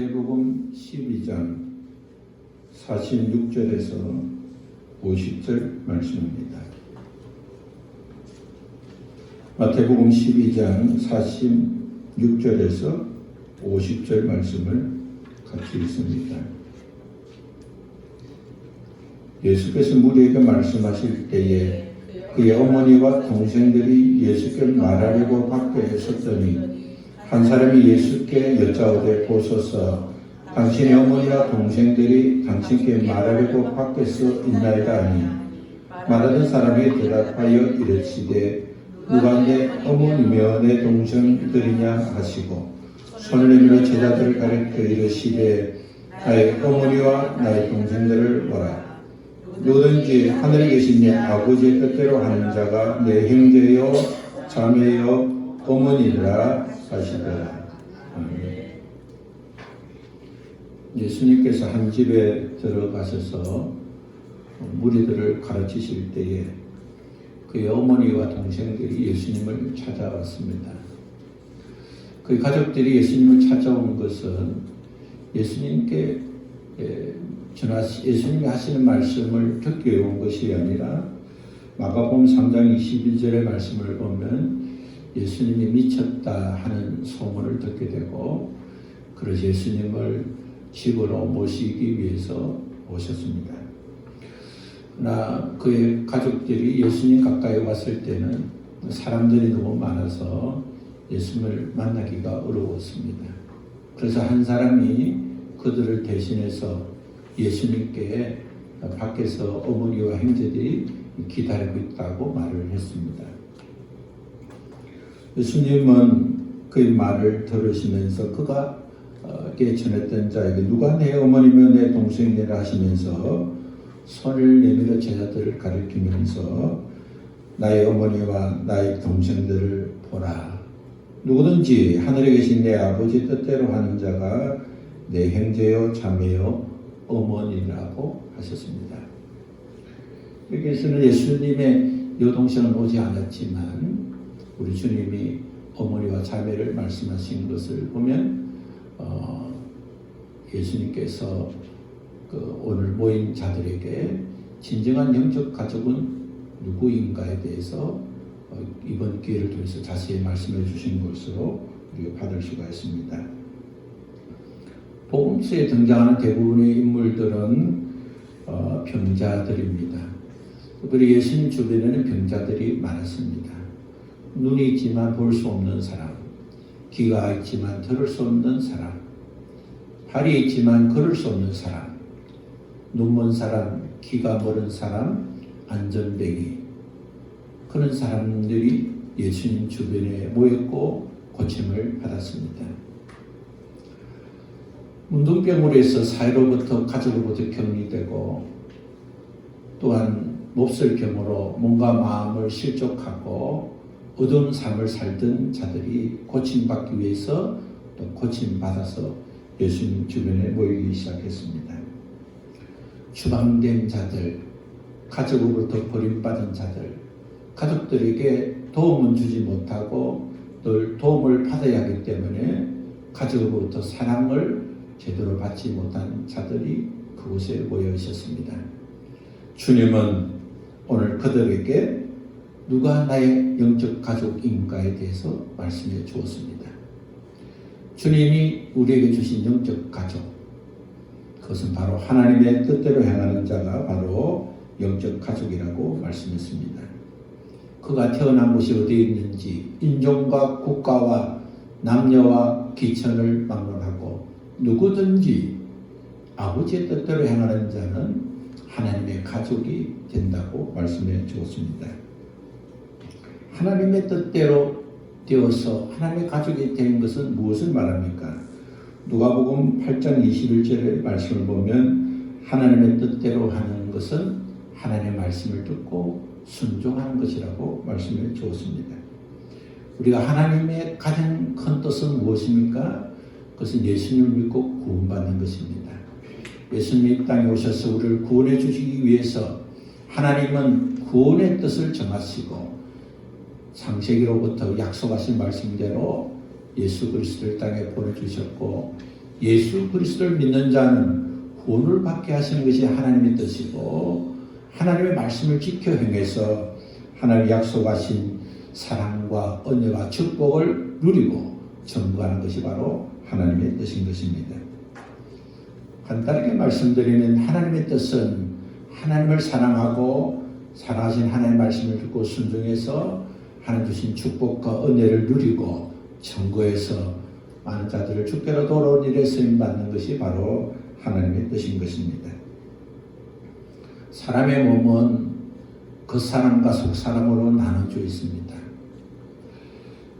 마태복음 12장 46절에서 50절 말씀입니다. 마태복음 12장 46절에서 50절 말씀을 같이 읽습니다. 예수께서 무리에게 말씀하실 때에 그의 어머니와 동생들이 예수께 말하려고 밖에 섰더니 한 사람이 예수께 여짜오되 보소서 당신의 어머니와 동생들이 당신께 말하려고 밖에서 있나이다 하니 말하던 사람이 대답하여 이르시되 누가 내 어머니며 내 동생들이냐 하시고 손을 내밀어 제자들을 가리켜 이르시되 나의 어머니와 나의 동생들을 보라. 누구든지 하늘에 계신 내 아버지의 뜻대로 하는 자가 내 형제요 자매요 어머니라 하시더라. 예수님께서 한 집에 들어가셔서 무리들을 가르치실 때에 그의 어머니와 동생들이 예수님을 찾아왔습니다. 그 가족들이 예수님을 찾아온 것은 예수님께 예수님이 하시는 말씀을 듣기 온 것이 아니라 마가복음 3장 21절의 말씀을 보면 예수님이 미쳤다 하는 소문을 듣게 되고 그래서 예수님을 집으로 모시기 위해서 오셨습니다. 그러나 그의 가족들이 예수님 가까이 왔을 때는 사람들이 너무 많아서 예수님을 만나기가 어려웠습니다. 그래서 한 사람이 그들을 대신해서 예수님께 밖에서 어머니와 형제들이 기다리고 있다고 말을 했습니다. 예수님은 그의 말을 들으시면서 그가게 전했던 자에게 누가 내 어머니며 내 동생이라 하시면서 손을 내밀어 제자들을 가리키면서 나의 어머니와 나의 동생들을 보라. 누구든지 하늘에 계신 내 아버지 뜻대로 하는 자가 내 형제요 자매요 어머니라고 하셨습니다. 여기에서는 예수님의 여동생은 오지 않았지만 우리 주님이 어머니와 자매를 말씀하신 것을 보면 예수님께서 오늘 모인 자들에게 진정한 영적 가족은 누구인가에 대해서 이번 기회를 통해서 자세히 말씀해 주신 것으로 우리가 받을 수가 있습니다. 복음서에 등장하는 대부분의 인물들은 병자들입니다. 특별히 예수님 주변에는 병자들이 많았습니다. 눈이 있지만 볼 수 없는 사람, 귀가 있지만 들을 수 없는 사람, 발이 있지만 걸을 수 없는 사람, 눈 먼 사람, 귀가 멀은 사람, 안전뱅이, 그런 사람들이 예수님 주변에 모였고 고침을 받았습니다. 문둥병으로 해서 사회로부터 가족으로부터 격리되고 또한 몹쓸병으로 몸과 마음을 실족하고 어두운 삶을 살던 자들이 고침받기 위해서 또 고침받아서 예수님 주변에 모이기 시작했습니다. 추방된 자들, 가족으로부터 버림받은 자들, 가족들에게 도움은 주지 못하고 늘 도움을 받아야 하기 때문에 가족으로부터 사랑을 제대로 받지 못한 자들이 그곳에 모여 있었습니다. 주님은 오늘 그들에게 누가 나의 영적 가족인가에 대해서 말씀해 주었습니다. 주님이 우리에게 주신 영적 가족, 그것은 바로 하나님의 뜻대로 행하는 자가 바로 영적 가족이라고 말씀했습니다. 그가 태어난 곳이 어디에 있는지 인종과 국가와 남녀와 기천을 막론하고 누구든지 아버지의 뜻대로 행하는 자는 하나님의 가족이 된다고 말씀해 주었습니다. 하나님의 뜻대로 되어서 하나님의 가족이 된 것은 무엇을 말합니까? 누가복음 8장 21절의 말씀을 보면 하나님의 뜻대로 하는 것은 하나님의 말씀을 듣고 순종하는 것이라고 말씀해 주었습니다. 우리가 하나님의 가장 큰 뜻은 무엇입니까? 그것은 예수님을 믿고 구원받는 것입니다. 예수님이 땅에 오셔서 우리를 구원해 주시기 위해서 하나님은 구원의 뜻을 정하시고 창세기로부터 약속하신 말씀대로 예수 그리스도를 땅에 보내주셨고 예수 그리스도를 믿는 자는 구원을 받게 하시는 것이 하나님의 뜻이고 하나님의 말씀을 지켜 행해서 하나님이 약속하신 사랑과 은혜와 축복을 누리고 전부하는 것이 바로 하나님의 뜻인 것입니다. 간단하게 말씀드리면 하나님의 뜻은 하나님을 사랑하고 사랑하신 하나님의 말씀을 듣고 순종해서 하나님 주신 축복과 은혜를 누리고 천국에서 많은 자들을 주께로 돌아온 일에 쓰임받는 것이 바로 하나님의 뜻인 것입니다. 사람의 몸은 겉사람과 속사람으로 나눠져 있습니다.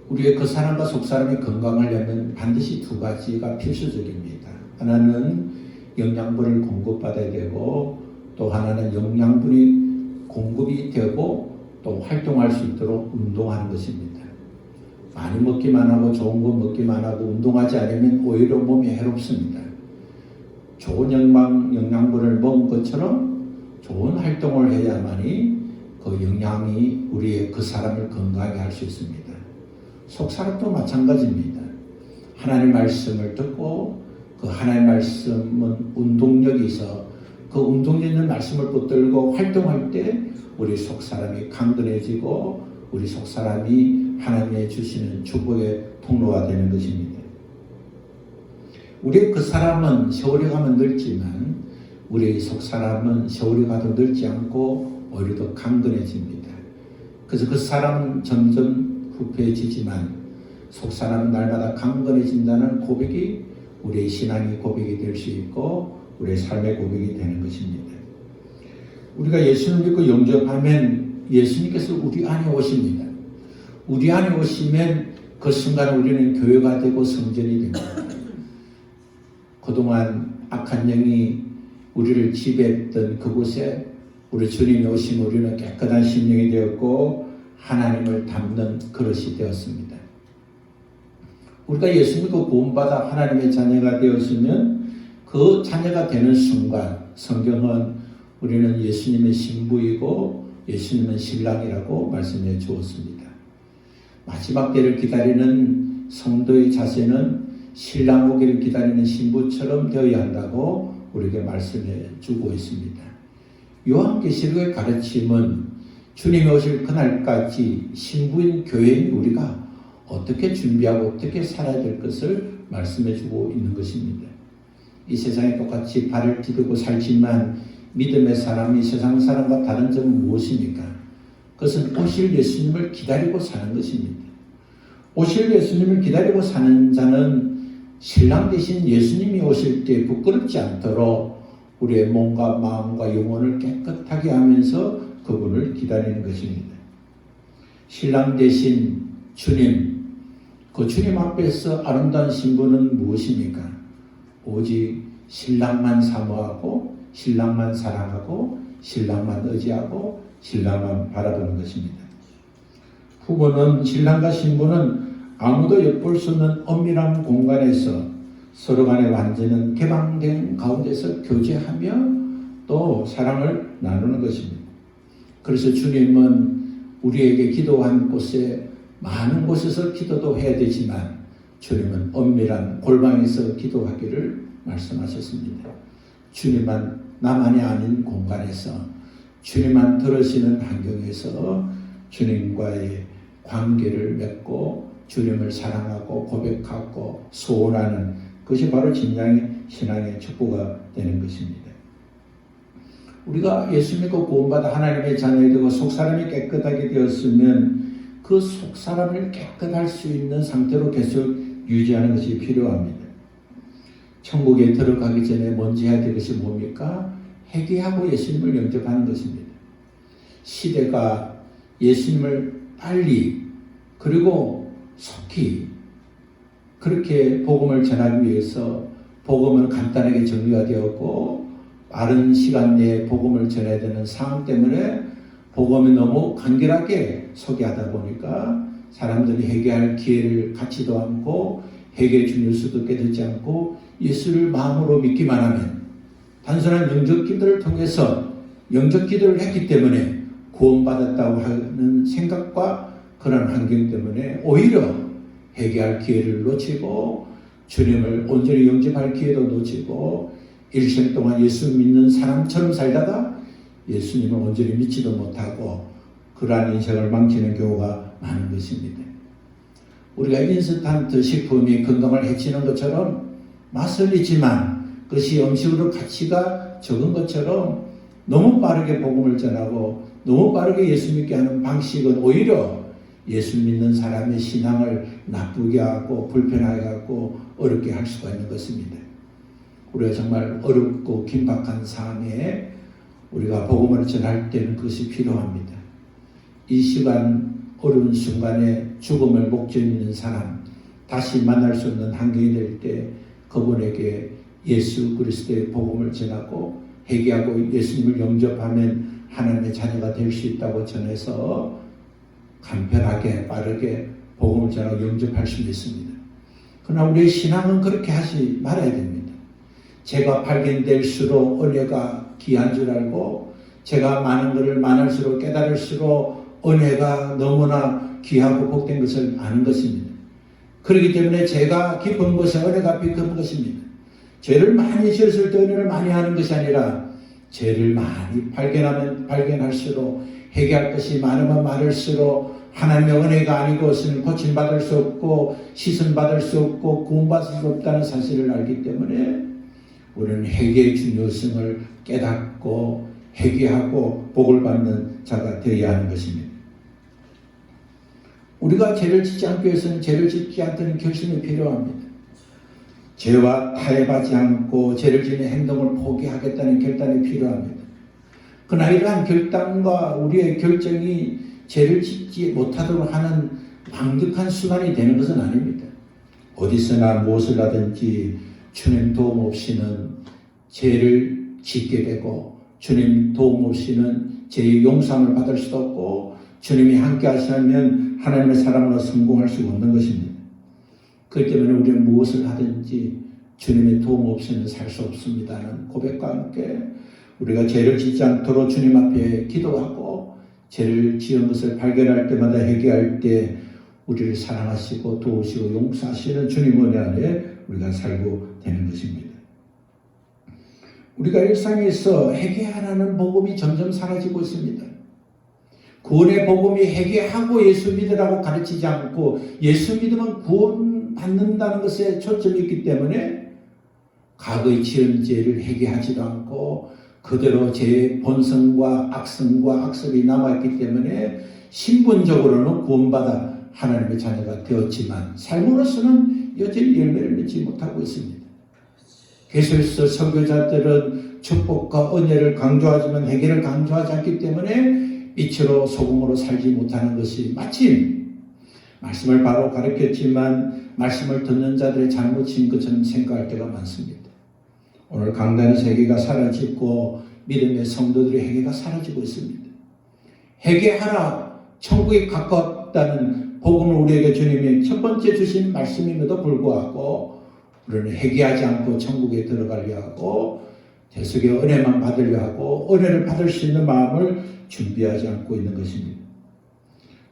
우리의 겉사람과 속사람이 건강하려면 반드시 두 가지가 필수적입니다. 하나는 영양분을 공급받아야 되고 또 하나는 영양분이 공급이 되고 또 활동할 수 있도록 운동하는 것입니다. 많이 먹기만 하고 좋은 거 먹기만 하고 운동하지 않으면 오히려 몸이 해롭습니다. 좋은 영양분을 먹은 것처럼 좋은 활동을 해야만이 그 영양이 우리의 그 사람을 건강하게 할 수 있습니다. 속사람도 마찬가지입니다. 하나님의 말씀을 듣고 그 하나님의 말씀은 운동력이 있어 그 운동력 있는 말씀을 붙들고 활동할 때 우리 속사람이 강건해지고 우리 속사람이 하나님의 주시는 축복의 통로가 되는 것입니다. 우리의 그 사람은 세월이 가면 늙지만 우리의 속사람은 세월이 가도 늙지 않고 오히려 더 강건해집니다. 그래서 그 사람은 점점 후패해지지만 속사람은 날마다 강건해진다는 고백이 우리의 신앙의 고백이 될 수 있고 우리의 삶의 고백이 되는 것입니다. 우리가 예수를 믿고 영접하면 예수님께서 우리 안에 오십니다. 우리 안에 오시면 그 순간 우리는 교회가 되고 성전이 됩니다. 그동안 악한 영이 우리를 지배했던 그곳에 우리 주님이 오신 우리는 깨끗한 심령이 되었고 하나님을 담는 그릇이 되었습니다. 우리가 예수 믿고 구원받아 하나님의 자녀가 되었으면 그 자녀가 되는 순간 성경은 우리는 예수님의 신부이고 예수님은 신랑이라고 말씀해 주었습니다. 마지막 때를 기다리는 성도의 자세는 신랑 오기를 기다리는 신부처럼 되어야 한다고 우리에게 말씀해 주고 있습니다. 요한계시록의 가르침은 주님이 오실 그날까지 신부인 교회인 우리가 어떻게 준비하고 어떻게 살아야 될 것을 말씀해 주고 있는 것입니다. 이 세상에 똑같이 발을 디디고 살지만 믿음의 사람이 세상 사람과 다른 점은 무엇입니까? 그것은 오실 예수님을 기다리고 사는 것입니다. 오실 예수님을 기다리고 사는 자는 신랑 되신 예수님이 오실 때 부끄럽지 않도록 우리의 몸과 마음과 영혼을 깨끗하게 하면서 그분을 기다리는 것입니다. 신랑 되신 주님, 그 주님 앞에서 아름다운 신부는 무엇입니까? 오직 신랑만 사모하고 신랑만 사랑하고 신랑만 의지하고 신랑만 바라보는 것입니다. 부부는 신랑과 신부는 아무도 엿볼 수 없는 엄밀한 공간에서 서로 간의 완전한 개방된 가운데서 교제하며 또 사랑을 나누는 것입니다. 그래서 주님은 우리에게 기도한 곳에 많은 곳에서 기도도 해야 되지만 주님은 엄밀한 골방에서 기도하기를 말씀하셨습니다. 주님만 나만이 아닌 공간에서 주님만 들으시는 환경에서 주님과의 관계를 맺고 주님을 사랑하고 고백하고 소원하는 그것이 바로 진정의 신앙의 축복가 되는 것입니다. 우리가 예수 믿고 구원받아 하나님의 자녀이 되고 속사람이 깨끗하게 되었으면 그 속사람을 깨끗할 수 있는 상태로 계속 유지하는 것이 필요합니다. 천국에 들어가기 전에 먼저 해야 될 것이 뭡니까? 회개하고 예수님을 영접하는 것입니다. 시대가 예수님을 빨리 그리고 속히 그렇게 복음을 전하기 위해서 복음은 간단하게 정리가 되었고 빠른 시간 내에 복음을 전해야 되는 상황 때문에 복음이 너무 간결하게 소개하다 보니까 사람들이 회개할 기회를 갖지도 않고 회개 주일 수도 깨닫지 않고 예수를 마음으로 믿기만 하면 단순한 영접 기도를 통해서 영접 기도를 했기 때문에 구원받았다고 하는 생각과 그런 환경 때문에 오히려 회개할 기회를 놓치고 주님을 온전히 영접할 기회도 놓치고 일생 동안 예수 믿는 사람처럼 살다가 예수님을 온전히 믿지도 못하고 그러한 인생을 망치는 경우가 많은 것입니다. 우리가 인스턴트 식품이 건강을 해치는 것처럼 맛을 있지만 그것이 음식으로 가치가 적은 것처럼 너무 빠르게 복음을 전하고 너무 빠르게 예수 믿게 하는 방식은 오히려 예수 믿는 사람의 신앙을 나쁘게 하고 불편하게 하고 어렵게 할 수가 있는 것입니다. 우리가 정말 어렵고 긴박한 삶에 우리가 복음을 전할 때는 그것이 필요합니다. 이 시간 어려운 순간에 죽음을 목전 있는 사람, 다시 만날 수 없는 환경이 될 때 그분에게 예수 그리스도의 복음을 전하고 회개하고 예수님을 영접하면 하나님의 자녀가 될 수 있다고 전해서 간편하게 빠르게 복음을 전하고 영접할 수 있습니다. 그러나 우리의 신앙은 그렇게 하지 말아야 됩니다. 제가 발견될수록 은혜가 귀한 줄 알고 제가 많은 것을 많을수록 깨달을수록 은혜가 너무나 귀하고 복된 것을 아는 것입니다. 그렇기 때문에 제가 깊은 곳에 은혜가 깊은 것입니다. 죄를 많이 지었을 때 은혜를 많이 하는 것이 아니라 죄를 많이 발견하면 발견할수록 회개할 것이 많으면 많을수록 하나님의 은혜가 아니고서는 고침받을 수 없고 시선받을 수 없고 구원받을 수 없다는 사실을 알기 때문에 우리는 회개의 중요성을 깨닫고 회개하고 복을 받는 자가 되어야 하는 것입니다. 우리가 죄를 짓지 않기 위해서는 죄를 짓지 않다는 결심이 필요합니다. 죄와 타협하지 않고 죄를 짓는 행동을 포기하겠다는 결단이 필요합니다. 그러나 이러한 결단과 우리의 결정이 죄를 짓지 못하도록 하는 완벽한 수단이 되는 것은 아닙니다. 어디서나 무엇을 하든지 주님 도움 없이는 죄를 짓게 되고 주님 도움 없이는 죄의 용서함을 받을 수도 없고 주님이 함께 하시면 하나님의 사람으로 성공할 수 없는 것입니다. 그렇기 때문에 우리는 무엇을 하든지 주님의 도움 없이는 살 수 없습니다는 고백과 함께 우리가 죄를 짓지 않도록 주님 앞에 기도하고 죄를 지은 것을 발견할 때마다 회개할 때 우리를 사랑하시고 도우시고 용서하시는 주님 은혜 안에 우리가 살고 되는 것입니다. 우리가 일상에서 회개하라는 복음이 점점 사라지고 있습니다. 구원의 복음이 회개하고 예수 믿으라고 가르치지 않고 예수 믿으면 구원받는다는 것에 초점이 있기 때문에 과거의 지은 죄를 회개하지도 않고 그대로 제 본성과 악성과 악습이 남아있기 때문에 신분적으로는 구원받아 하나님의 자녀가 되었지만 삶으로서는 여전히 열매를 맺지 못하고 있습니다. 계속해서 선교자들은 축복과 은혜를 강조하지만 회개를 강조하지 않기 때문에 빛으로 소금으로 살지 못하는 것이 마침 말씀을 바로 가르쳤지만 말씀을 듣는 자들의 잘못인 것처럼 생각할 때가 많습니다. 오늘 강단에서 회개가 사라지고 믿음의 성도들의 회개가 사라지고 있습니다. 회개하라 천국에 가깝다는 복음을 우리에게 주님이 첫 번째 주신 말씀임에도 불구하고 우리는 회개하지 않고 천국에 들어가려 하고 대속의 은혜만 받으려 하고 은혜를 받을 수 있는 마음을 준비하지 않고 있는 것입니다.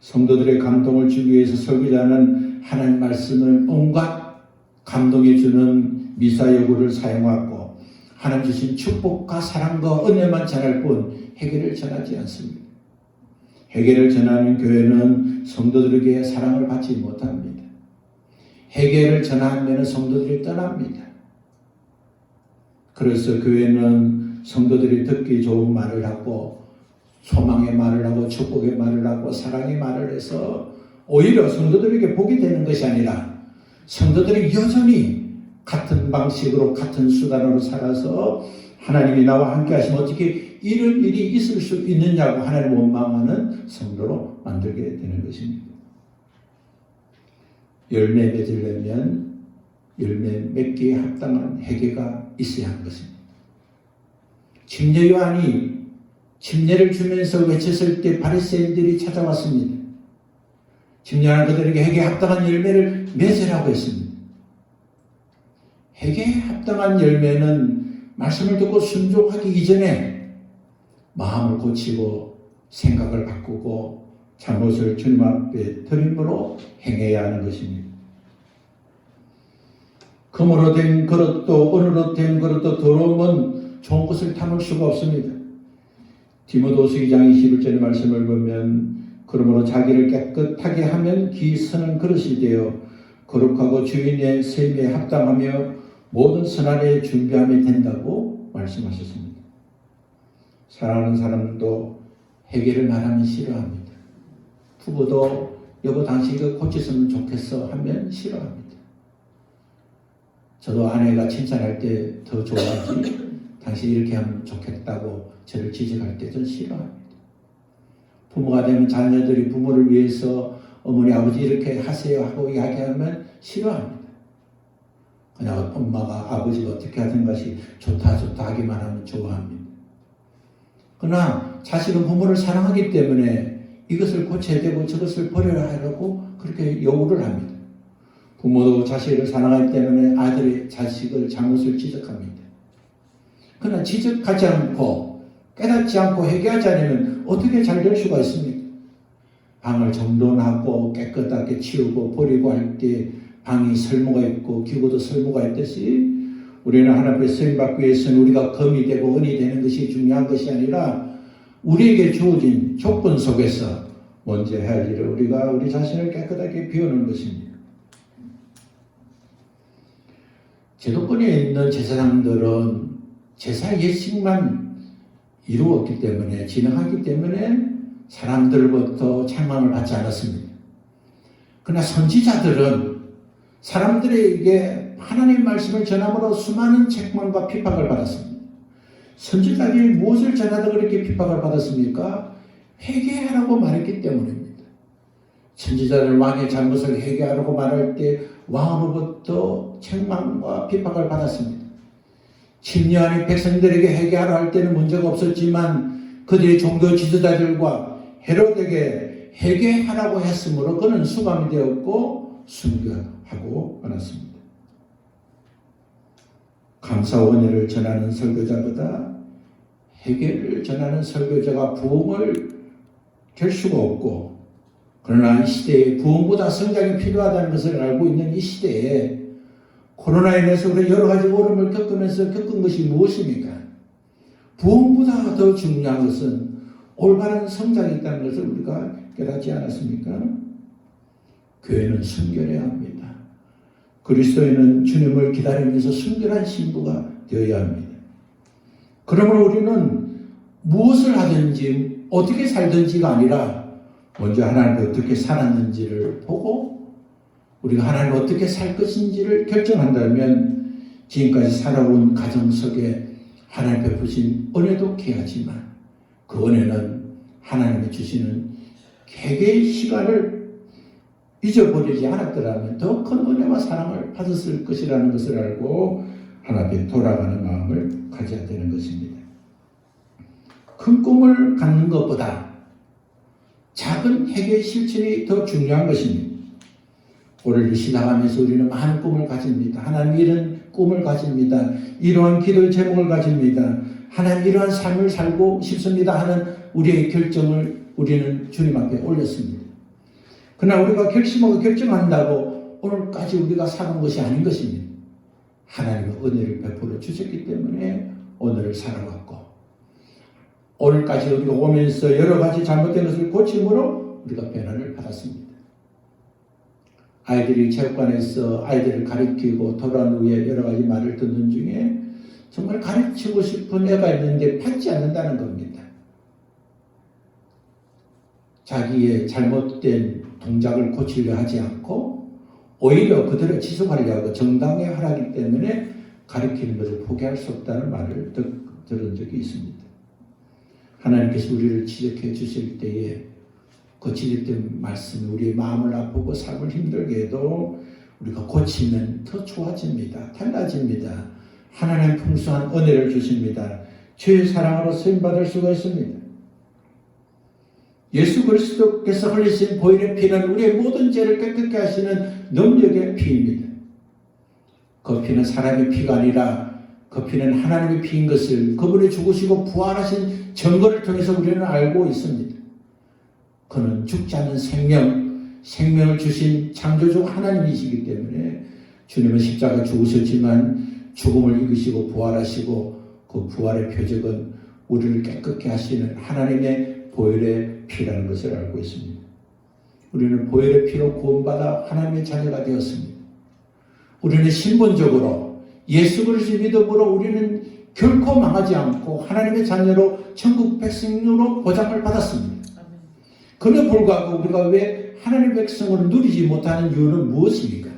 성도들의 감동을 주기 위해서 설교자는 하나님 말씀을 온갖 감동해 주는 미사여구를 사용하고 하나님 주신 축복과 사랑과 은혜만 전할 뿐 회개를 전하지 않습니다. 회개를 전하는 교회는 성도들에게 사랑을 받지 못합니다. 회개를 전하면 성도들이 떠납니다. 그래서 교회는 성도들이 듣기 좋은 말을 하고 소망의 말을 하고 축복의 말을 하고 사랑의 말을 해서 오히려 성도들에게 복이 되는 것이 아니라 성도들이 여전히 같은 방식으로 같은 수단으로 살아서 하나님이 나와 함께 하시면 어떻게 이런 일이 있을 수 있느냐고 하나님을 원망하는 성도로 만들게 되는 것입니다. 열매 맺으려면 열매 맺기에 합당한 회개가 있어야 하는 것입니다. 침례 요한이 침례를 주면서 외쳤을 때 바리새인들이 찾아왔습니다. 침례 요한은 그들에게 회개에 합당한 열매를 맺으라고 했습니다. 회개에 합당한 열매는 말씀을 듣고 순종하기 이전에 마음을 고치고 생각을 바꾸고 잘못을 주님 앞에 드림으로 행해야 하는 것입니다. 금으로 된 그릇도 은으로 된 그릇도 더러우면 좋은 것을 담을 수가 없습니다. 디모데후서 2장 21절의 말씀을 보면 그러므로 자기를 깨끗하게 하면 기 서는 그릇이 되어 거룩하고 주인의 셈에 합당하며 모든 선한에 준비함이 된다고 말씀하셨습니다. 사랑하는 사람도 해결을 말하면 싫어합니다. 부부도 여보 당신 이거 고쳤으면 좋겠어 하면 싫어합니다. 저도 아내가 칭찬할 때 더 좋아하지 당신 이렇게 하면 좋겠다고 저를 지적할 때 전 싫어합니다. 부모가 되면 자녀들이 부모를 위해서 어머니 아버지 이렇게 하세요 하고 이야기하면 싫어합니다. 그냥 엄마가 아버지가 어떻게 하든 것이 좋다 하기만 하면 좋아합니다. 그러나 자식은 부모를 사랑하기 때문에 이것을 고쳐야 되고 저것을 버려야 하려고 그렇게 요구를 합니다. 부모도 자식을 사랑하기 때문에 아들이 자식을 잘못을 지적합니다. 그러나 지적하지 않고 깨닫지 않고 회개하지 않으면 어떻게 잘 될 수가 있습니까? 방을 정돈하고 깨끗하게 치우고 버리고 할 때 방이 설모가 있고 기구도 설모가 있듯이 우리는 하나님 앞에 쓰임받기 위해서는 우리가 검이 되고 은이 되는 것이 중요한 것이 아니라 우리에게 주어진 조건 속에서 먼저 해야 할 일을 우리가 우리 자신을 깨끗하게 비우는 것입니다. 제도권에 있는 제사장들은 제사 예식만 이루었기 때문에 진행하기 때문에 사람들로부터 책망을 받지 않았습니다. 그러나 선지자들은 사람들에게 하나님의 말씀을 전함으로 수많은 책망과 핍박을 받았습니다. 선지자들이 무엇을 전하다 그렇게 핍박을 받았습니까? 회개하라고 말했기 때문입니다. 선지자들 왕의 잘못을 회개하라고 말할 때 왕으로부터 책망과 핍박을 받았습니다. 침례하는 백성들에게 회개하라 할 때는 문제가 없었지만 그들의 종교 지도자들과 헤롯에게 회개하라고 했으므로 그는 수감이 되었고 순교하고 말았습니다. 감사와 은혜를 전하는 설교자보다 회개를 전하는 설교자가 부흥을 될 수가 없고, 그러나 이 시대에 부흥보다 성장이 필요하다는 것을 알고 있는 이 시대에 코로나로 인해서 우리 여러 가지 어려움을 겪으면서 겪은 것이 무엇입니까? 부흥보다 더 중요한 것은 올바른 성장이 있다는 것을 우리가 깨닫지 않았습니까? 교회는 순결해야 합니다. 그리스도인은 주님을 기다리면서 순결한 신부가 되어야 합니다. 그러므로 우리는 무엇을 하든지 어떻게 살든지가 아니라 먼저 하나님이 어떻게 살았는지를 보고 우리가 하나님 어떻게 살 것인지를 결정한다면 지금까지 살아온 가정 속에 하나님 베푸신 은혜도 귀하지만 그 은혜는 하나님이 주시는 회개의 시간을 잊어버리지 않았더라면 더 큰 은혜와 사랑을 받았을 것이라는 것을 알고 하나님께 돌아가는 마음을 가져야 되는 것입니다. 큰 꿈을 갖는 것보다 작은 회개의 실천이 더 중요한 것입니다. 올해를 시작하면서 우리는 많은 꿈을 가집니다. 하나님 이런 꿈을 가집니다. 이러한 기도의 제목을 가집니다. 하나님 이러한 삶을 살고 싶습니다 하는 우리의 결정을 우리는 주님 앞에 올렸습니다. 그러나 우리가 결심하고 결정한다고 오늘까지 우리가 사는 것이 아닌 것입니다. 하나님의 은혜를 베풀어 주셨기 때문에 오늘을 살아왔고 오늘까지 우리가 오면서 여러 가지 잘못된 것을 고침으로 우리가 변화를 받았습니다. 아이들이 체육관에서 아이들을 가르치고 돌아온 후에 여러 가지 말을 듣는 중에 정말 가르치고 싶은 애가 있는데 받지 않는다는 겁니다. 자기의 잘못된 동작을 고치려 하지 않고 오히려 그대로 지속하려고 하고 정당에 하라기 때문에 가르치는 것을 포기할 수 없다는 말을 들은 적이 있습니다. 하나님께서 우리를 지적해 주실 때에 그 지적된 말씀이 우리의 마음을 아프고 삶을 힘들게 해도 우리가 고치면 더 좋아집니다. 달라집니다. 하나님 풍성한 은혜를 주십니다. 주의 사랑으로 쓰임받을 수가 있습니다. 예수 그리스도께서 흘리신 보혈의 피는 우리의 모든 죄를 깨끗게 하시는 능력의 피입니다. 그 피는 사람의 피가 아니라 그 피는 하나님의 피인 것을 그분이 죽으시고 부활하신 증거를 통해서 우리는 알고 있습니다. 그는 죽지 않는 생명을 주신 창조주 하나님이시기 때문에 주님은 십자가 죽으셨지만 죽음을 이기시고 부활하시고 그 부활의 표적은 우리를 깨끗게 하시는 하나님의 보혈의 피라는 것을 알고 있습니다. 우리는 보혈의 피로 구원받아 하나님의 자녀가 되었습니다. 우리는 신분적으로 예수 그리스도 믿음으로 우리는 결코 망하지 않고 하나님의 자녀로 천국 백성으로 보장을 받았습니다. 그럼에도 불구하고 우리가 왜 하나님의 백성을 누리지 못하는 이유는 무엇입니까?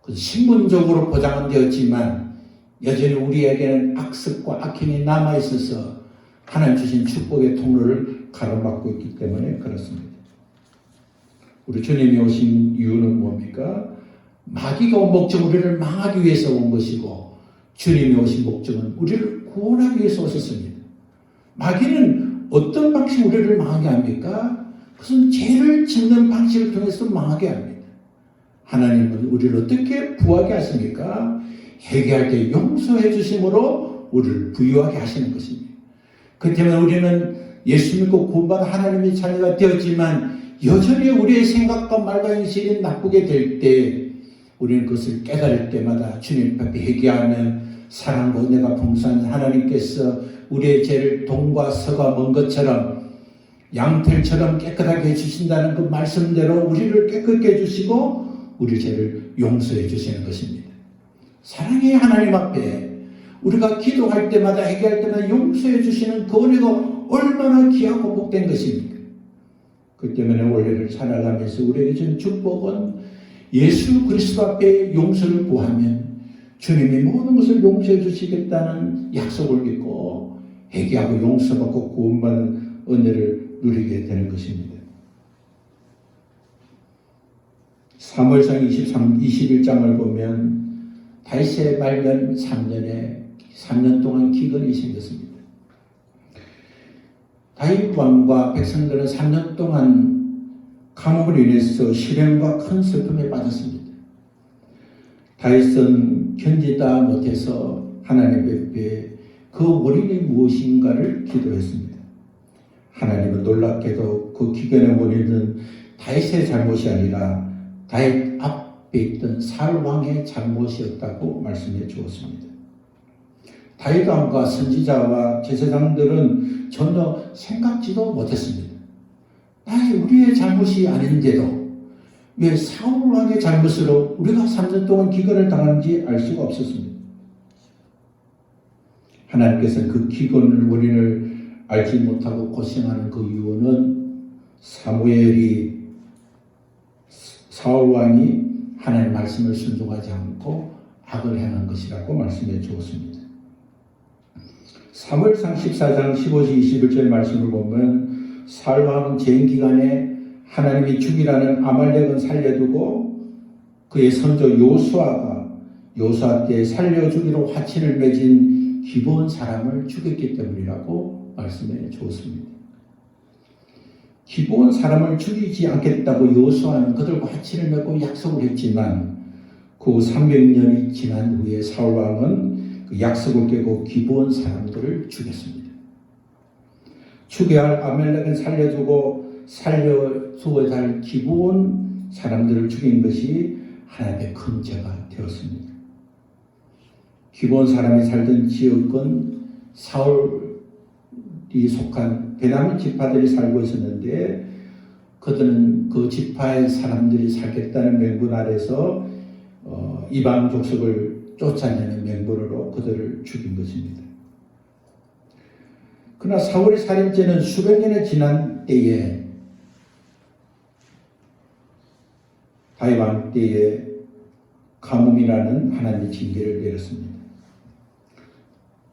신분적으로 보장은 되었지만 여전히 우리에게는 악습과 악행이 남아있어서 하나님 주신 축복의 통로를 가로막고 있기 때문에 그렇습니다. 우리 주님이 오신 이유는 뭡니까? 마귀가 온 목적은 우리를 망하기 위해서 온 것이고 주님이 오신 목적은 우리를 구원하기 위해서 오셨습니다. 마귀는 어떤 방식으로 우리를 망하게 합니까? 그것은 죄를 짓는 방식을 통해서 망하게 합니다. 하나님은 우리를 어떻게 부하게 하십니까? 회개할 때 용서해 주심으로 우리를 부유하게 하시는 것입니다. 그 때문에 우리는 예수 믿고 구원받은 하나님의 자녀가 되었지만 여전히 우리의 생각과 말과 행실이 나쁘게 될 때 우리는 그것을 깨달을 때마다 주님 앞에 회개하면 사랑과 은혜가 풍성한 하나님께서 우리의 죄를 동과 서가 먼 것처럼 양털처럼 깨끗하게 해주신다는 그 말씀대로 우리를 깨끗게 해주시고 우리 죄를 용서해 주시는 것입니다. 사랑의 하나님 앞에 우리가 기도할 때마다 회개할 때마다 용서해 주시는 그 은혜가 얼마나 귀하고 복된 것입니까? 그 때문에 원래를 살아가면서 우리에게 준 축복은 예수 그리스도 앞에 용서를 구하면 주님이 모든 것을 용서해 주시겠다는 약속을 믿고 회개하고 용서받고 구원받는 은혜를 누리게 되는 것입니다. 사무엘상 21장을 보면 다윗의 말년 3년 동안 기근이 생겼습니다. 다윗 왕과 백성들은 3년 동안 가뭄으로 인해서 시련과 큰 슬픔에 빠졌습니다. 다윗은 견디다 못해서 하나님 앞에 그 원인이 무엇인가를 기도했습니다. 하나님은 놀랍게도 그 기근의 원인은 다윗의 잘못이 아니라 다윗 앞에 있던 사울 왕의 잘못이었다고 말씀해 주었습니다. 다윗 왕과 선지자와 제사장들은 전혀 생각지도 못했습니다. 우리의 잘못이 아닌데도 왜 사울 왕의 잘못으로 우리가 3년 동안 기근을 당하는지 알 수가 없었습니다. 하나님께서는 그 기근의 원인을 알지 못하고 고생하는 그 이유는 사무엘이 사울 왕이 하나님의 말씀을 순종하지 않고 악을 행한 것이라고 말씀해 주었습니다. 사무엘상 14장 15절 21절 말씀을 보면 사울 왕은 재임 기간에 하나님이 죽이라는 아말렉은 살려두고 그의 선조 요수아 때 살려 주기로 화친을 맺은 기브온 사람을 죽였기 때문이라고 말씀해 주었습니다. 기브온 사람을 죽이지 않겠다고 요수아는 그들과 화친을 맺고 약속을 했지만 그 300년이 지난 후에 사울 왕은 그 약속을 깨고 기브온 사람들을 죽였습니다. 죽여야 할 아말렉은 살려두고 살려두어야 할 기브온 사람들을 죽인 것이 하나님의 큰 죄가 되었습니다. 기브온 사람이 살던 지역은 사울이 속한 베냐민 지파들이 살고 있었는데 그들은 그 지파의 사람들이 살겠다는 명분 아래서 이방 족속을 쫓아내는 명분으로 그들을 죽인 것입니다. 그러나 사울의 살인죄는 수백 년이 지난 때에 다윗 왕 때에 가뭄이라는 하나님의 징계를 내렸습니다.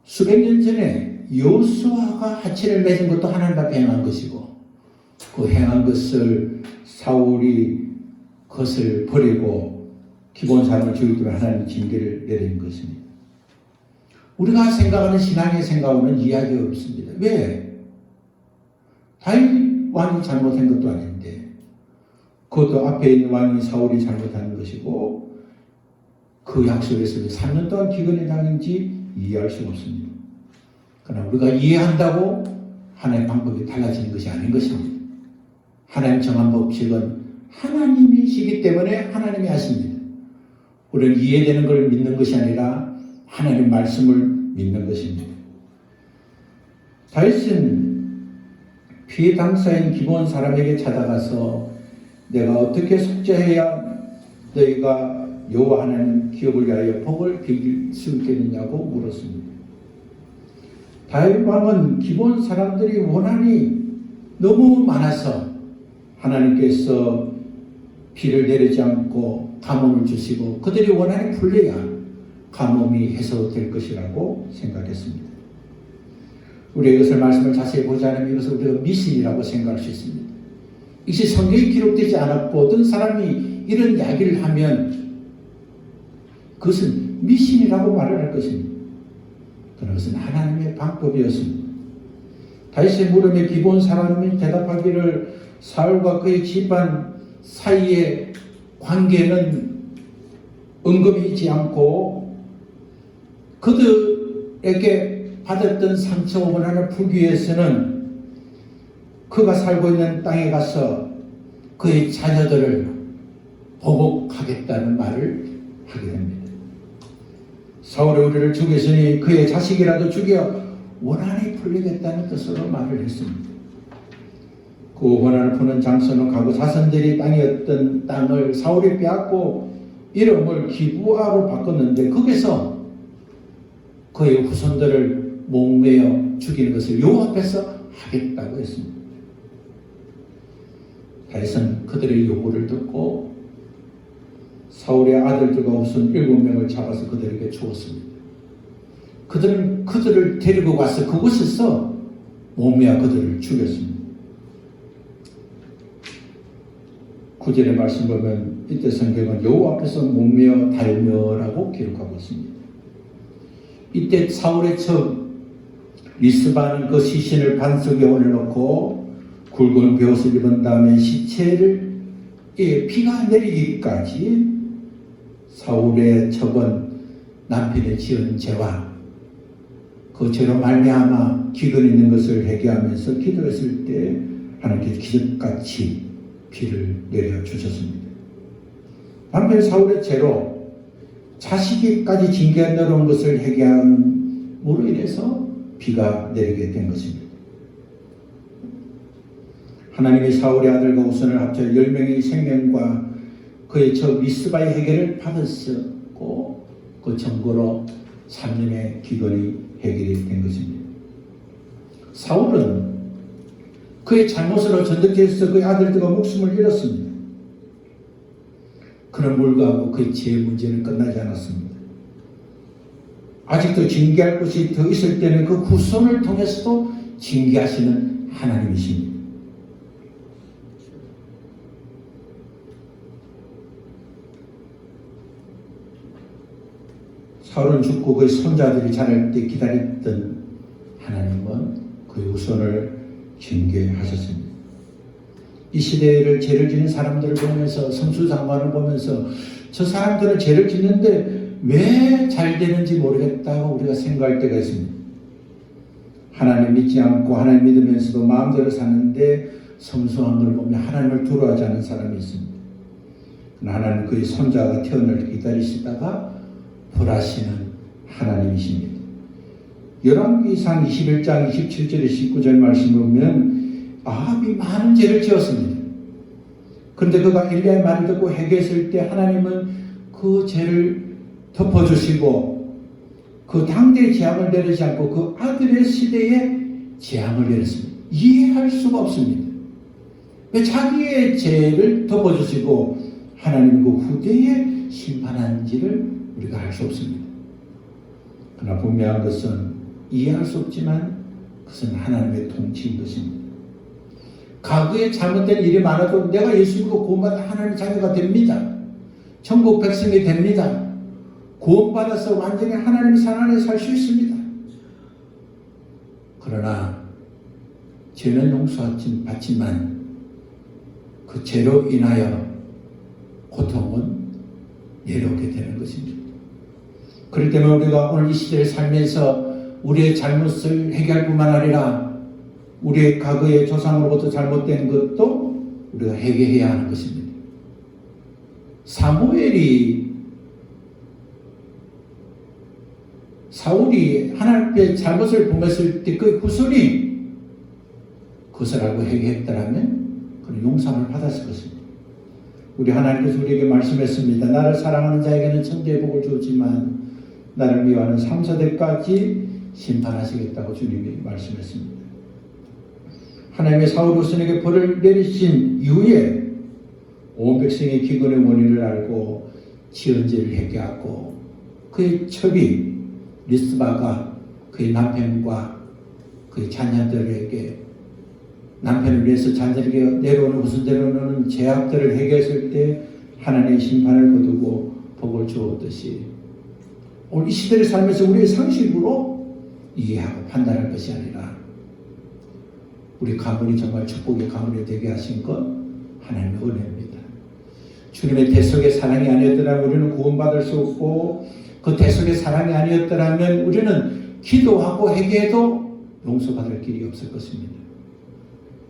수백 년 전에 요수아가 화친을 맺은 것도 하나님 앞에 행한 것이고 그 행한 것을 사울이 그것을 버리고 기본 사람을 죽이도록 하나님의 징계를 내린 것입니다. 우리가 생각하는 신앙의 생각과는 이야기가 없습니다. 왜? 다윗 왕이 잘못한 것도 아닌데 그것도 앞에 있는 왕이 사울이 잘못한 것이고 그 약속에서 3년 동안 기근이 당했는지 이해할 수가 없습니다. 그러나 우리가 이해한다고 하나님의 방법이 달라지는 것이 아닌 것입니다. 하나님 정한 법칙은 하나님이시기 때문에 하나님이 하십니다. 우리는 이해되는 걸 믿는 것이 아니라 하나님 말씀을 믿는 것입니다. 다윗은 피해 당사인 기브온 사람에게 찾아가서 내가 어떻게 속죄해야 너희가 여호와 하나님 기업을 위하여 복을 빌 수 있겠느냐고 물었습니다. 다윗 왕은 기브온 사람들이 원한이 너무 많아서 하나님께서 비를 내리지 않고 가뭄을 주시고 그들이 원한이 풀려야 가뭄이 해소될 것이라고 생각했습니다. 우리가 이것을 말씀을 자세히 보지 않으면 이것을 우리가 미신이라고 생각할 수 있습니다. 이것이 성경에 기록되지 않았고 어떤 사람이 이런 이야기를 하면 그것은 미신이라고 말을 할 것입니다. 그러나 그것은 하나님의 방법이었습니다. 다윗의 물음에 기브온 사람이 대답하기를 사울과 그의 집안 사이의 관계는 언급이지 않고 그들에게 받았던 상처 원한을 풀기 위해서는 그가 살고 있는 땅에 가서 그의 자녀들을 보복하겠다는 말을 하게 됩니다. 사울이 우리를 죽였으니 그의 자식이라도 죽여 원한이 풀리겠다는 뜻으로 말을 했습니다. 그 원한을 푸는 장소는 과거 자손들이 땅이었던 땅을 사울이 빼앗고 이름을 기브아로 바꿨는데 거기서 그의 후손들을 목매어 죽이는 것을 여호와 앞에서 하겠다고 했습니다. 다윗은 그들의 요구를 듣고 사울의 아들들과 후손 7명을 잡아서 그들에게 주었습니다. 그들은 그들을 데리고 가서 그곳에서 목매어 그들을 죽였습니다. 9절의 말씀 보면 이때 성경은 여호와 앞에서 목매어 달며라고 기록하고 있습니다. 이때 사울의 첩 리스바는 그 시신을 반석에 올려놓고 굵은 베옷을 입은 다음에 시체를 피가 내리기까지 사울의 첩은 남편의 지은 죄와 그 죄로 말미암아 기근 있는 것을 회개하면서 기도했을 때 하나님께서 기적같이 피를 내려주셨습니다. 반면 사울의 죄로 자식이까지 징계가 내려온 것을 회개함으로 인해서 비가 내리게 된 것입니다. 하나님이 사울의 아들과 후손을 합쳐 10명의 생명과 그의 저 미스바의 해결을 받았었고 그 정보로 3년의 기근이 해결이 된 것입니다. 사울은 그의 잘못으로 전쟁터에서 그의 아들들과 목숨을 잃었습니다. 그런 불구하고 그의 죄의 문제는 끝나지 않았습니다. 아직도 징계할 것이 더 있을 때는 그 후손을 통해서도 징계하시는 하나님이십니다. 사울은 죽고 그의 손자들이 자랄 때 기다렸던 하나님은 그의 후손을 징계하셨습니다. 이 시대를 죄를 지는 사람들을 보면서 성수장관을 보면서 저 사람들은 죄를 짓는데 왜 잘 되는지 모르겠다고 우리가 생각할 때가 있습니다. 하나님 믿지 않고 하나님 믿으면서도 마음대로 사는데 성수한 걸 보면 하나님을 두려워하지 않는 사람이 있습니다. 하나님 그의 손자가 태어날 기다리시다가 벌하시는 하나님이십니다. 열왕기상 21장 27절에 19절 말씀을 보면 아합이 많은 죄를 지었습니다. 그런데 그가 엘리야의 말을 듣고 회개했을 때 하나님은 그 죄를 덮어주시고 그 당대의 재앙을 내리지 않고 그 아들의 시대에 재앙을 내렸습니다. 이해할 수가 없습니다. 왜 자기의 죄를 덮어주시고 하나님 그 후대에 심판한지를 우리가 알 수 없습니다. 그러나 분명한 것은 이해할 수 없지만 그것은 하나님의 통치인 것입니다. 과거에 잘못된 일이 많아도 내가 예수 믿고 구원받아 하나님의 자녀가 됩니다. 천국 백성이 됩니다. 구원받아서 완전히 하나님의 사랑 안에 살 수 있습니다. 그러나 죄는 용서받지만 그 죄로 인하여 고통은 내려오게 되는 것입니다. 그렇기 때문에 우리가 오늘 이 시대를 살면서 우리의 잘못을 해결할 뿐만 아니라 우리의 과거의 조상으로부터 잘못된 것도 우리가 회개해야 하는 것입니다. 사무엘이 사울이 하나님 앞에 잘못을 범했을 때 그 후손이 그것을 알고 회개했더라면 그는 용서함을 받았을 것입니다. 우리 하나님께서 우리에게 말씀했습니다. 나를 사랑하는 자에게는 천대의 복을 주지만 나를 미워하는 3, 4대까지 심판하시겠다고 주님이 말씀했습니다. 하나님의 사울 후손에게 벌을 내리신 이후에 온 백성의 기근의 원인을 알고 지은 죄를 회개하고 그의 첩이 리스바가 그의 남편과 그의 자녀들에게 남편을 위해서 자녀들에게 내려오는 후손들에게 내려오는 죄악들을 회개했을 때 하나님의 심판을 거두고 복을 주었듯이 오늘 이 시대를 살면서 우리의 상식으로 이해하고 판단할 것이 아니라 우리 가문이 정말 축복의 가문이 되게 하신 것 하나님의 은혜입니다. 주님의 대속의 사랑이 아니었더라면 우리는 구원받을 수 없고 그 대속의 사랑이 아니었더라면 우리는 기도하고 회개해도 용서받을 길이 없을 것입니다.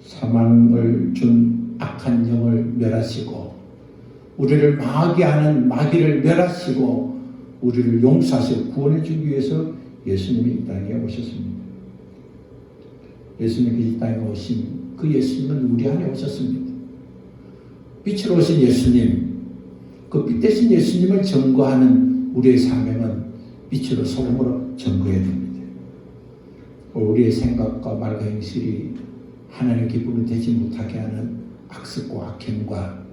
사망을 준 악한 영을 멸하시고 우리를 망하게 하는 마귀를 멸하시고 우리를 용서하시고 구원해 주기 위해서 예수님이 이 땅에 오셨습니다. 예수님이 이 땅에 오신 그 예수님은 우리 안에 오셨습니다. 빛으로 오신 예수님, 그 빛 대신 예수님을 증거하는 우리의 사명은 빛으로 소금으로 증거해야 됩니다. 우리의 생각과 말과 행실이 하나님의 기쁨이 되지 못하게 하는 악습과 악행과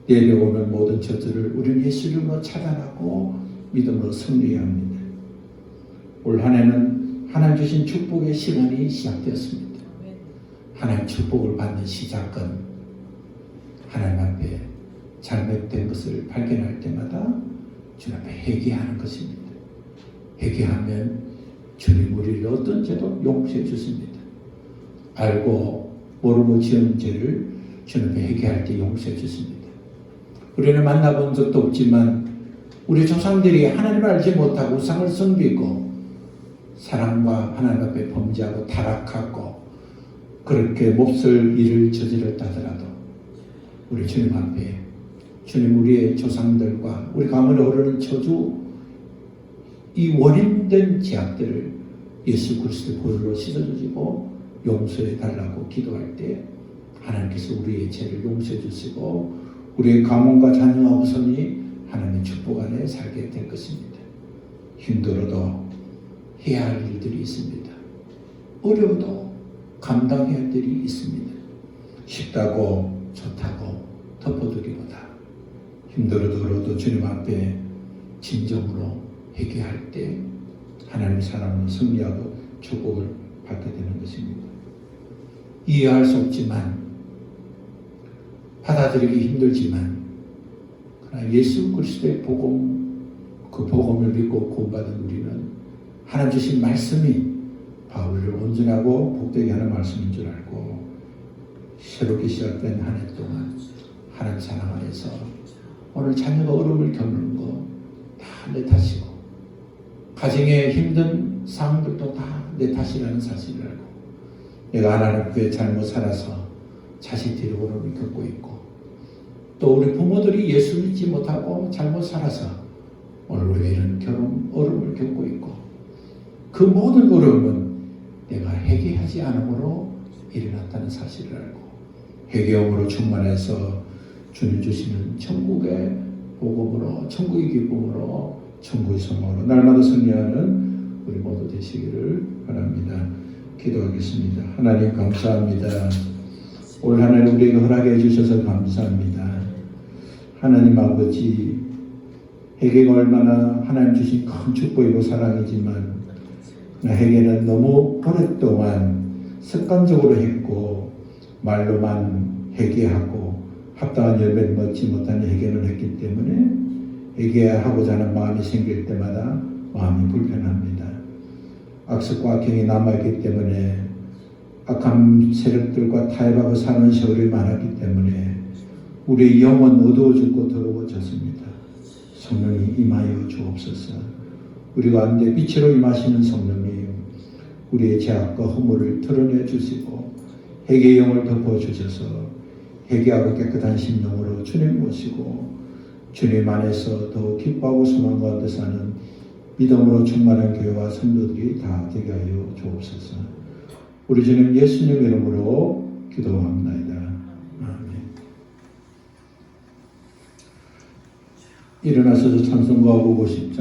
내려오는 모든 저주를 우리는 예수 이름으로 차단하고 믿음으로 승리해야 합니다. 올 한 해는 하나님 주신 축복의 시간이 시작되었습니다. 하나님 축복을 받는 시작은 하나님 앞에 잘못된 것을 발견할 때마다 주님 앞에 회개하는 것입니다. 회개하면 주님 우리를 어떤 죄도 용서해 주십니다. 알고 모르고 지은 죄를 주님 앞에 회개할 때 용서해 주십니다. 우리는 만나본 적도 없지만 우리 조상들이 하나님을 알지 못하고 우상을 섬기고 사랑과 하나님 앞에 범죄하고 타락하고 그렇게 몹쓸 일을 저질렀다더라도 우리 주님 앞에 주님 우리의 조상들과 우리 가문에 오르는 저주 이 원인된 죄악들을 예수 그리스도의 보혈로 씻어주시고 용서해 달라고 기도할 때 하나님께서 우리의 죄를 용서해 주시고 우리의 가문과 자녀와 후손이 하나님의 축복 안에 살게 될 것입니다. 힘들어도 해야 할 일들이 있습니다. 어려워도 감당해야 할 일이 있습니다. 쉽다고 좋다고 덮어두기보다 힘들어도 어려워도 주님 앞에 진정으로 회개할 때 하나님의 사랑으로 승리하고 축복을 받게 되는 것입니다. 이해할 수 없지만 받아들이기 힘들지만 그러나 예수 그리스도의 복음 그 복음을 믿고 구원받은 우리는 하나님 주신 말씀이 우리를 온전하고 복되게 하는 말씀인 줄 알고 새롭게 시작된 한 해 동안 하나님 사랑 안에서 오늘 자녀가 어려움을 겪는 거 다 내 탓이고 가정의 힘든 상황들도 다 내 탓이라는 사실을 알고 내가 하나님 앞에 잘못 살아서 자식들이 어려움을 겪고 있고 또 우리 부모들이 예수 믿지 못하고 잘못 살아서 오늘 우리가 이런 어려움을 겪고 있고 그 모든 어려움은 내가 회개하지 않음으로 일어났다는 사실을 알고 회개함으로 충만해서 주님 주시는 천국의 복음으로 천국의 기쁨으로 천국의 소망으로 날마다 승리하는 우리 모두 되시기를 바랍니다. 기도하겠습니다. 하나님 감사합니다. 올 한 해 우리에게 허락해 주셔서 감사합니다. 하나님 아버지 회개가 얼마나 하나님 주신 큰 축복이고 사랑이지만 회개는 너무 오랫동안 습관적으로 했고 말로만 회개하고 합당한 열매를 맺지 못하는 회개를 했기 때문에 회개하고자 하는 마음이 생길 때마다 마음이 불편합니다. 악습과 악행이 남아있기 때문에 악한 세력들과 타협하고 사는 세월이 많았기 때문에 우리의 영은 어두워 죽고 더러워졌습니다. 성령이 임하여 주옵소서. 우리 가운데 빛으로 임하시는 성령이 우리의 죄악과 허물을 드러내 주시고 회개의 영을 덮어 주셔서 회개하고 깨끗한 심령으로 주님 모시고 주님 안에서 더욱 기뻐하고 소망 가운데 사는 믿음으로 충만한 교회와 성도들이 다 되게 하여 주옵소서. 우리 주님 예수님 이름으로 기도합니다. 아멘. 일어나서서 찬송가하고 50장